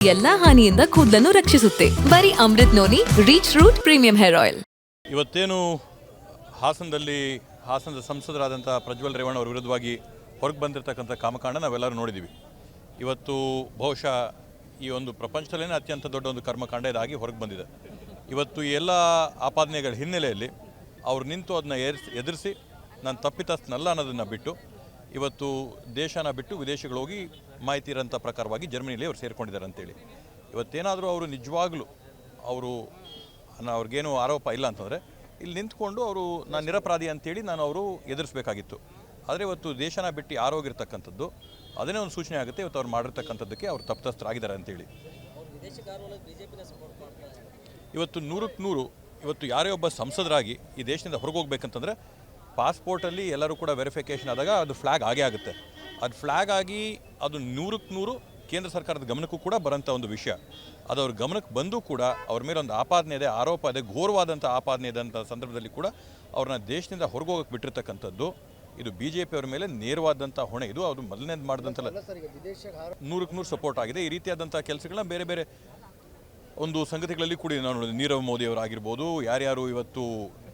ಎಲ್ಲಾ ಹಾನಿಯಿಂದ ಕೂದಲನ್ನು ರಕ್ಷಿಸುತ್ತೆ. ಬರೀ Amrut noni reach root premium hair oil. ಇವತ್ತೇನು ಹಾಸನದ ಸಂಸದರಾದಂಥ ಪ್ರಜ್ವಲ್ ರೇವಣ್ಣ ಅವರ ವಿರುದ್ಧವಾಗಿ ಹೊರಗೆ ಬಂದಿರತಕ್ಕಂಥ ಕಾಮಕಾಂಡ ನಾವೆಲ್ಲರೂ ನೋಡಿದ್ದೀವಿ. ಇವತ್ತು ಬಹುಶಃ ಈ ಒಂದು ಪ್ರಪಂಚದಲ್ಲೇ ಅತ್ಯಂತ ದೊಡ್ಡ ಒಂದು ಕರ್ಮಕಾಂಡ ಇದಾಗಿ ಹೊರಗೆ ಬಂದಿದೆ. ಇವತ್ತು ಈ ಎಲ್ಲ ಆಪಾದನೆಗಳ ಹಿನ್ನೆಲೆಯಲ್ಲಿ ಅವ್ರು ನಿಂತು ಅದನ್ನ ಎದುರಿಸಿ ನಾನು ತಪ್ಪಿತಸ್ಥನಲ್ಲ ಅನ್ನೋದನ್ನು ಬಿಟ್ಟು ಇವತ್ತು ದೇಶನ ಬಿಟ್ಟು ವಿದೇಶಗಳು ಹೋಗಿ ಮಾಹಿತಿ ಇರೋಂಥ ಪ್ರಕಾರವಾಗಿ ಜರ್ಮನಿಯಲ್ಲಿ ಅವ್ರು ಸೇರಿಕೊಂಡಿದ್ದಾರೆ ಅಂತೇಳಿ. ಇವತ್ತೇನಾದರೂ ಅವರು ನಿಜವಾಗ್ಲೂ ಅವ್ರಿಗೇನು ಆರೋಪ ಇಲ್ಲ ಅಂತಂದರೆ ಇಲ್ಲಿ ನಿಂತ್ಕೊಂಡು ಅವರು ನಾನು ನಿರಪರಾಧಿ ಅಂತೇಳಿ ನಾನು ಅವರು ಎದುರಿಸಬೇಕಾಗಿತ್ತು. ಆದರೆ ಇವತ್ತು ದೇಶನ ಬಿಟ್ಟು ಯಾರು ಹೋಗಿರ್ತಕ್ಕಂಥದ್ದು ಅದನ್ನೇ ಒಂದು ಸೂಚನೆ ಆಗುತ್ತೆ. ಇವತ್ತು ಅವ್ರು ಮಾಡಿರ್ತಕ್ಕಂಥದ್ದಕ್ಕೆ ಅವ್ರು ತಪ್ಪಿತಸ್ಥರಾಗಿದ್ದಾರೆ ಅಂತೇಳಿ. ಇವತ್ತು 100ಕ್ಕೆ 100 ಇವತ್ತು ಯಾರೇ ಒಬ್ಬ ಸಂಸದರಾಗಿ ಈ ದೇಶದಿಂದ ಹೊರಗೆ ಹೋಗ್ಬೇಕಂತಂದರೆ ಪಾಸ್ಪೋರ್ಟಲ್ಲಿ ಎಲ್ಲರೂ ಕೂಡ ವೆರಿಫಿಕೇಷನ್ ಆದಾಗ ಅದು ಫ್ಲ್ಯಾಗ್ ಆಗೇ ಆಗುತ್ತೆ. ಅದು ಫ್ಲ್ಯಾಗ್ ಆಗಿ ಅದು 100ಕ್ಕೆ 100 ಕೇಂದ್ರ ಸರ್ಕಾರದ ಗಮನಕ್ಕೂ ಕೂಡ ಬರೋಂಥ ಒಂದು ವಿಷಯ. ಅದು ಅವ್ರ ಗಮನಕ್ಕೆ ಬಂದು ಕೂಡ ಅವ್ರ ಮೇಲೆ ಒಂದು ಆಪಾದನೆ ಇದೆ, ಆರೋಪ ಇದೆ, ಘೋರವಾದಂಥ ಆಪಾದನೆ ಇದ್ದಂಥ ಸಂದರ್ಭದಲ್ಲಿ ಕೂಡ ಅವ್ರನ್ನ ದೇಶದಿಂದ ಹೊರಗೆ ಹೋಗಕ್ಕೆ ಬಿಟ್ಟಿರ್ತಕ್ಕಂಥದ್ದು ಇದು BJP ಅವ್ರ ಮೇಲೆ ನೇರವಾದಂಥ ಹೊಣೆ. ಇದು ಅದು ಮೊದಲನೇದು ಮಾಡಿದಂಥಲ್ಲ, 100ಕ್ಕೆ 100 ಸಪೋರ್ಟ್ ಆಗಿದೆ. ಈ ರೀತಿಯಾದಂಥ ಕೆಲಸಗಳನ್ನ ಬೇರೆ ಬೇರೆ ಒಂದು ಸಂಗತಿಗಳಲ್ಲಿ ಕೂಡ ನಾವು ನೋಡಿದ್ವಿ. ನೀರವ್ ಮೋದಿ ಅವರಾಗಿರ್ಬೋದು, ಯಾರ್ಯಾರು ಇವತ್ತು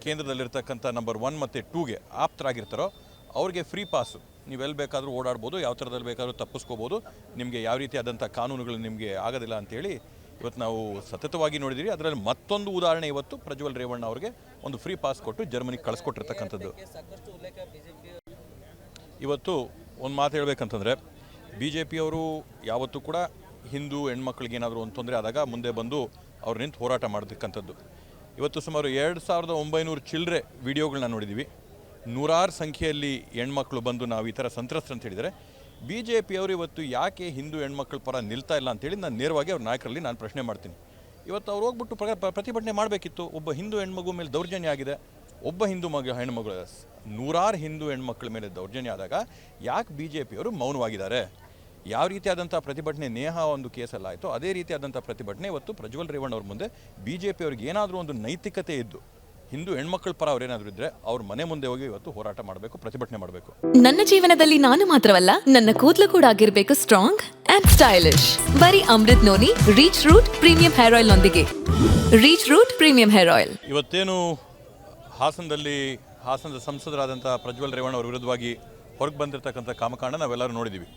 ಕೇಂದ್ರದಲ್ಲಿರ್ತಕ್ಕಂಥ ನಂಬರ್ 1 ಮತ್ತು 2ಗೆ ಆಪ್ತರಾಗಿರ್ತಾರೋ ಅವ್ರಿಗೆ ಫ್ರೀ ಪಾಸು, ನೀವೆಲ್ಲಿ ಬೇಕಾದರೂ ಓಡಾಡ್ಬೋದು, ಯಾವ ಥರದಲ್ಲಿ ಬೇಕಾದರೂ ತಪ್ಪಿಸ್ಕೋಬೋದು, ನಿಮಗೆ ಯಾವ ರೀತಿಯಾದಂಥ ಕಾನೂನುಗಳು ನಿಮಗೆ ಆಗೋದಿಲ್ಲ ಅಂತೇಳಿ ಇವತ್ತು ನಾವು ಸತತವಾಗಿ ನೋಡಿದ್ದೀವಿ. ಅದರಲ್ಲಿ ಮತ್ತೊಂದು ಉದಾಹರಣೆ ಇವತ್ತು ಪ್ರಜ್ವಲ್ ರೇವಣ್ಣ ಅವ್ರಿಗೆ ಒಂದು ಫ್ರೀ ಪಾಸ್ ಕೊಟ್ಟು ಜರ್ಮನಿಗೆ ಕಳಿಸ್ಕೊಟ್ಟಿರ್ತಕ್ಕಂಥದ್ದು. ಇವತ್ತು ಒಂದು ಮಾತು ಹೇಳ್ಬೇಕಂತಂದರೆ BJP ಅವರು ಯಾವತ್ತೂ ಕೂಡ ಹಿಂದೂ ಹೆಣ್ಮಕ್ಳಿಗೆ ಏನಾದರೂ ಒಂದು ತೊಂದರೆ ಆದಾಗ ಮುಂದೆ ಬಂದು ಅವ್ರು ನಿಂತು ಹೋರಾಟ ಮಾಡತಕ್ಕಂಥದ್ದು. ಇವತ್ತು ಸುಮಾರು 2900 ಚಿಲ್ಲರೆ ವಿಡಿಯೋಗಳನ್ನ ನೋಡಿದ್ದೀವಿ. ನೂರಾರು ಸಂಖ್ಯೆಯಲ್ಲಿ ಹೆಣ್ಮಕ್ಳು ಬಂದು ನಾವು ಈ ಥರ ಸಂತ್ರಸ್ತರು ಅಂತ ಹೇಳಿದರೆ BJP ಅವರು ಇವತ್ತು ಯಾಕೆ ಹಿಂದೂ ಹೆಣ್ಮಕ್ಳ ಪರ ನಿಲ್ತಾ ಇಲ್ಲ ಅಂತೇಳಿ ನಾನು ನೇರವಾಗಿ ಅವ್ರ ನಾಯಕರಲ್ಲಿ ನಾನು ಪ್ರಶ್ನೆ ಮಾಡ್ತೀನಿ. ಇವತ್ತು ಅವ್ರು ಹೋಗ್ಬಿಟ್ಟು ಪ್ರತಿಭಟನೆ ಮಾಡಬೇಕಿತ್ತು. ಒಬ್ಬ ಹಿಂದೂ ಹೆಣ್ಮಗು ಮೇಲೆ ದೌರ್ಜನ್ಯ ಆಗಿದೆ, ಒಬ್ಬ ಹಿಂದೂ ಹೆಣ್ಮಗಳು, ನೂರಾರು ಹಿಂದೂ ಹೆಣ್ಮಕ್ಳ ಮೇಲೆ ದೌರ್ಜನ್ಯ ಆದಾಗ ಯಾಕೆ BJP ಅವರು ಮೌನವಾಗಿದ್ದಾರೆ? ಯಾವ ರೀತಿಯಾದಂಥ ಪ್ರತಿಭಟನೆ ನೇಹಾ ಒಂದು ಕೇಸಲ್ಲಿ ಆಯಿತು, ಅದೇ ರೀತಿಯಾದಂಥ ಪ್ರತಿಭಟನೆ ಇವತ್ತು ಪ್ರಜ್ವಲ್ ರೇವಣ್ಣ ಅವ್ರ ಮುಂದೆ BJP ಅವ್ರಿಗೆ ಏನಾದರೂ ಒಂದು ನೈತಿಕತೆ ಇದ್ದು ಹಿಂದೂ ಹೆಣ್ಮಕ್ಳ ಪರ ಅವ್ರೇನಾದರೂ ಇದ್ದರೆ ಅವ್ರ ಮನೆ ಮುಂದೆ ಹೋಗಿ ಇವತ್ತು ಹೋರಾಟ ಮಾಡಬೇಕು, ಪ್ರತಿಭಟನೆ ಮಾಡಬೇಕು. ನನ್ನ ಜೀವನದಲ್ಲಿ ನಾನು ಮಾತ್ರವಲ್ಲ, ನನ್ನ ಕೂದಲು ಕೂಡ ಆಗಿರಬೇಕು ಸ್ಟ್ರಾಂಗ್ ಅಂಡ್ ಸ್ಟೈಲಿಶ್. ಬರೀ Amrut noni reach root premium hair oil ನೊಂದಿಗೆ. Reach root premium hair oil. ಇವತ್ತೇನು ಹಾಸನದ ಸಂಸದರಾದಂಥ ಪ್ರಜ್ವಲ್ ರೇವಣ್ಣ ಅವ್ರ ವಿರುದ್ಧವಾಗಿ ಹೊರಗೆ ಬಂದಿರತಕ್ಕಂಥ ಕಾಮಕಾಂಡ ನಾವೆಲ್ಲರೂ ನೋಡಿದ್ದೀವಿ.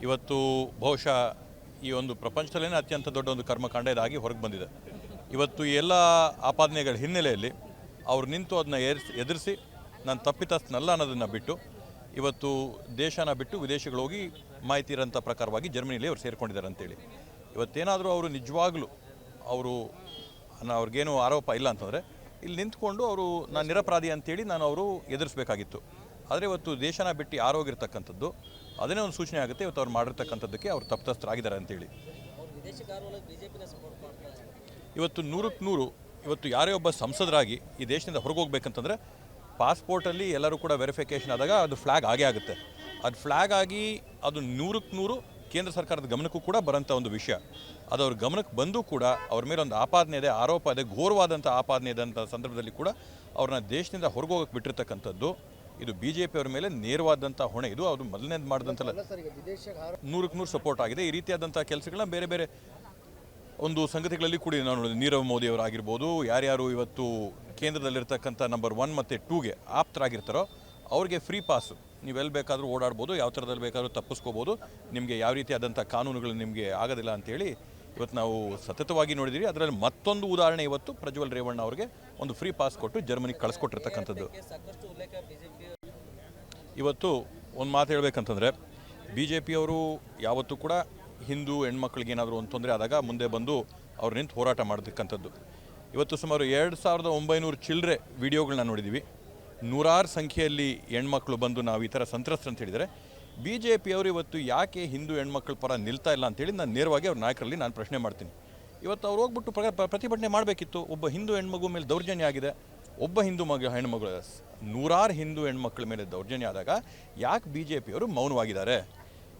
ಇವತ್ತು ಬಹುಶಃ ಈ ಒಂದು ಪ್ರಪಂಚದಲ್ಲೇ ಅತ್ಯಂತ ದೊಡ್ಡ ಒಂದು ಕರ್ಮಕಾಂಡ ಇದಾಗಿ ಹೊರಗೆ ಬಂದಿದೆ. ಇವತ್ತು ಈ ಎಲ್ಲ ಆಪಾದನೆಗಳ ಹಿನ್ನೆಲೆಯಲ್ಲಿ ಅವ್ರು ನಿಂತು ಅದನ್ನ ಎದುರಿಸಿ ನಾನು ತಪ್ಪಿತಸ್ಥನಲ್ಲ ಅನ್ನೋದನ್ನು ಬಿಟ್ಟು ಇವತ್ತು ದೇಶನ ಬಿಟ್ಟು ವಿದೇಶಗಳು ಹೋಗಿ ಮಾಹಿತಿ ಇರೋಂಥ ಪ್ರಕಾರವಾಗಿ ಜರ್ಮನಿಯಲ್ಲಿ ಅವ್ರು ಸೇರಿಕೊಂಡಿದ್ದಾರೆ ಅಂತೇಳಿ. ಇವತ್ತೇನಾದರೂ ಅವರು ನಿಜವಾಗ್ಲೂ ಅವ್ರಿಗೇನು ಆರೋಪ ಇಲ್ಲ ಅಂತಂದರೆ ಇಲ್ಲಿ ನಿಂತ್ಕೊಂಡು ಅವರು ನಾನು ನಿರಪರಾಧಿ ಅಂತೇಳಿ ನಾನು ಅವರು ಎದುರಿಸಬೇಕಾಗಿತ್ತು. ಆದರೆ ಇವತ್ತು ದೇಶನ ಬಿಟ್ಟು ಯಾರು ಹೋಗಿರ್ತಕ್ಕಂಥದ್ದು ಅದನ್ನೇ ಒಂದು ಸೂಚನೆ ಆಗುತ್ತೆ. ಇವತ್ತು ಅವ್ರು ಮಾಡಿರ್ತಕ್ಕಂಥದ್ದಕ್ಕೆ ಅವ್ರು ತಪ್ಪಿತಸ್ಥರಾಗಿದ್ದಾರೆ ಅಂತೇಳಿ. ಇವತ್ತು 100ಕ್ಕೆ 100 ಇವತ್ತು ಯಾರೇ ಒಬ್ಬ ಸಂಸದರಾಗಿ ಈ ದೇಶದಿಂದ ಹೊರಗೆ ಹೋಗ್ಬೇಕಂತಂದರೆ ಪಾಸ್ಪೋರ್ಟಲ್ಲಿ ಎಲ್ಲರೂ ಕೂಡ ವೆರಿಫಿಕೇಷನ್ ಆದಾಗ ಅದು ಫ್ಲ್ಯಾಗ್ ಆಗೇ ಆಗುತ್ತೆ. ಅದು ಫ್ಲ್ಯಾಗ್ ಆಗಿ ಅದು 100ಕ್ಕೆ 100 ಕೇಂದ್ರ ಸರ್ಕಾರದ ಗಮನಕ್ಕೂ ಕೂಡ ಬರೋಂಥ ಒಂದು ವಿಷಯ. ಅದು ಅವ್ರ ಗಮನಕ್ಕೆ ಬಂದು ಕೂಡ ಅವ್ರ ಮೇಲೆ ಒಂದು ಆಪಾದನೆ ಇದೆ, ಆರೋಪ ಇದೆ, ಘೋರವಾದಂಥ ಆಪಾದನೆ ಇದ್ದಂಥ ಸಂದರ್ಭದಲ್ಲಿ ಕೂಡ ಅವ್ರನ್ನ ದೇಶದಿಂದ ಹೊರಗೆ ಹೋಗಕ್ಕೆ ಬಿಟ್ಟಿರ್ತಕ್ಕಂಥದ್ದು ಇದು BJP ಅವ್ರ ಮೇಲೆ ನೇರವಾದಂಥ ಹೊಣೆ. ಇದು ಅದು ಮೊದಲನೇದು ಮಾಡಿದಂಥಲ್ಲ, 100ಕ್ಕೆ 100 ಸಪೋರ್ಟ್ ಆಗಿದೆ. ಈ ರೀತಿಯಾದಂಥ ಕೆಲಸಗಳನ್ನ ಬೇರೆ ಬೇರೆ ಒಂದು ಸಂಗತಿಗಳಲ್ಲಿ ಕೂಡ ನಾವು ನೋಡಿದ್ವಿ. ನೀರವ್ ಮೋದಿ ಅವರಾಗಿರ್ಬೋದು, ಯಾರ್ಯಾರು ಇವತ್ತು ಕೇಂದ್ರದಲ್ಲಿರ್ತಕ್ಕಂಥ ನಂಬರ್ 1 ಮತ್ತು 2ಗೆ ಆಪ್ತರಾಗಿರ್ತಾರೋ ಅವ್ರಿಗೆ ಫ್ರೀ ಪಾಸು, ನೀವೆಲ್ಲಿ ಬೇಕಾದರೂ ಓಡಾಡ್ಬೋದು, ಯಾವ ಥರದಲ್ಲಿ ಬೇಕಾದರೂ ತಪ್ಪಿಸ್ಕೋಬೋದು, ನಿಮಗೆ ಯಾವ ರೀತಿಯಾದಂಥ ಕಾನೂನುಗಳು ನಿಮಗೆ ಆಗೋದಿಲ್ಲ ಅಂತೇಳಿ ಇವತ್ತು ನಾವು ಸತತವಾಗಿ ನೋಡಿದ್ದೀವಿ. ಅದರಲ್ಲಿ ಮತ್ತೊಂದು ಉದಾಹರಣೆ ಇವತ್ತು ಪ್ರಜ್ವಲ್ ರೇವಣ್ಣ ಅವ್ರಿಗೆ ಒಂದು ಫ್ರೀ ಪಾಸ್ ಕೊಟ್ಟು ಜರ್ಮನಿಗೆ ಕಳಿಸ್ಕೊಟ್ಟಿರ್ತಕ್ಕಂಥದ್ದು. ಇವತ್ತು ಒಂದು ಮಾತು ಹೇಳ್ಬೇಕಂತಂದರೆ BJP ಅವರು ಯಾವತ್ತೂ ಕೂಡ ಹಿಂದೂ ಹೆಣ್ಮಕ್ಳಿಗೆ ಏನಾದರೂ ಒಂದು ತೊಂದರೆ ಆದಾಗ ಮುಂದೆ ಬಂದು ಅವ್ರು ನಿಂತು ಹೋರಾಟ ಮಾಡತಕ್ಕಂಥದ್ದು. ಇವತ್ತು ಸುಮಾರು 2900 ಚಿಲ್ಲರೆ ವಿಡಿಯೋಗಳನ್ನ ನೋಡಿದ್ದೀವಿ. ನೂರಾರು ಸಂಖ್ಯೆಯಲ್ಲಿ ಹೆಣ್ಮಕ್ಳು ಬಂದು ನಾವು ಈ ಥರ ಸಂತ್ರಸ್ತರು ಅಂತ ಹೇಳಿದರೆ BJP ಅವರು ಇವತ್ತು ಯಾಕೆ ಹಿಂದೂ ಹೆಣ್ಮಕ್ಳ ಪರ ನಿಲ್ತಾ ಇಲ್ಲ ಅಂತೇಳಿ ನಾನು ನೇರವಾಗಿ ಅವ್ರ ನಾಯಕರಲ್ಲಿ ನಾನು ಪ್ರಶ್ನೆ ಮಾಡ್ತೀನಿ. ಇವತ್ತು ಅವ್ರು ಹೋಗ್ಬಿಟ್ಟು ಪ್ರತಿಭಟನೆ ಮಾಡಬೇಕಿತ್ತು. ಒಬ್ಬ ಹಿಂದೂ ಹೆಣ್ಮಗು ಮೇಲೆ ದೌರ್ಜನ್ಯ ಆಗಿದೆ, ಒಬ್ಬ ಹಿಂದೂ ಹೆಣ್ಮಗಳು, ನೂರಾರು ಹಿಂದೂ ಹೆಣ್ಮಕ್ಳ ಮೇಲೆ ದೌರ್ಜನ್ಯ ಆದಾಗ ಯಾಕೆ BJP ಅವರು ಮೌನವಾಗಿದ್ದಾರೆ?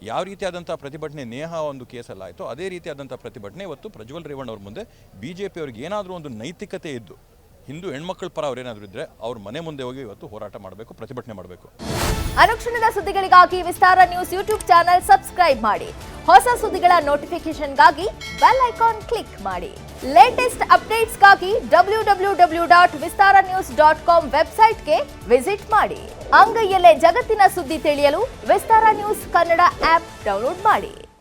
ಯಾವ ರೀತಿಯಾದಂಥ ಪ್ರತಿಭಟನೆ ನೇಹಾ ಒಂದು ಕೇಸಲ್ಲಿ ಆಯಿತು, ಅದೇ ರೀತಿಯಾದಂಥ ಪ್ರತಿಭಟನೆ ಇವತ್ತು ಪ್ರಜ್ವಲ್ ರೇವಣ್ಣ ಅವ್ರ ಮುಂದೆ BJP ಅವ್ರಿಗೆ ಏನಾದರೂ ಒಂದು ನೈತಿಕತೆ ಇದ್ದು ಹಿಂದೂ ಹೆಣ್ಮಕ್ಳ ಪರ ಅವ್ರೇನಾದರೂ ಇದ್ದರೆ ಅವ್ರ ಮನೆ ಮುಂದೆ ಹೋಗಿ ಇವತ್ತು ಹೋರಾಟ ಮಾಡಬೇಕು, ಪ್ರತಿಭಟನೆ ಮಾಡಬೇಕು. ಅನುಕ್ಷಣದ ಸುದ್ದಿಗಳಿಗಾಗಿ ವಿಸ್ತಾರ ನ್ಯೂಸ್ ಯೂಟ್ಯೂಬ್ ಚಾನೆಲ್ ಸಬ್ಸ್ಕ್ರೈಬ್ ಮಾಡಿ. ಹೊಸ ಸುದ್ದಿಗಳ ನೋಟಿಫಿಕೇಶನ್ಗಾಗಿ ಬೆಲ್ ಐಕಾನ್ ಕ್ಲಿಕ್ ಮಾಡಿ. ಲೇಟೆಸ್ಟ್ ಅಪ್ಡೇಟ್ಸ್ಗಾಗಿ www.vistaranews.com ವೆಬ್ಸೈಟ್ಗೆ ವಿಸಿಟ್ ಮಾಡಿ. ಅಂಗೈಯಲ್ಲೇ ಜಗತ್ತಿನ ಸುದ್ದಿ ತಿಳಿಯಲು ವಿಸ್ತಾರ ನ್ಯೂಸ್ ಕನ್ನಡ ಆಪ್ ಡೌನ್ಲೋಡ್ ಮಾಡಿ.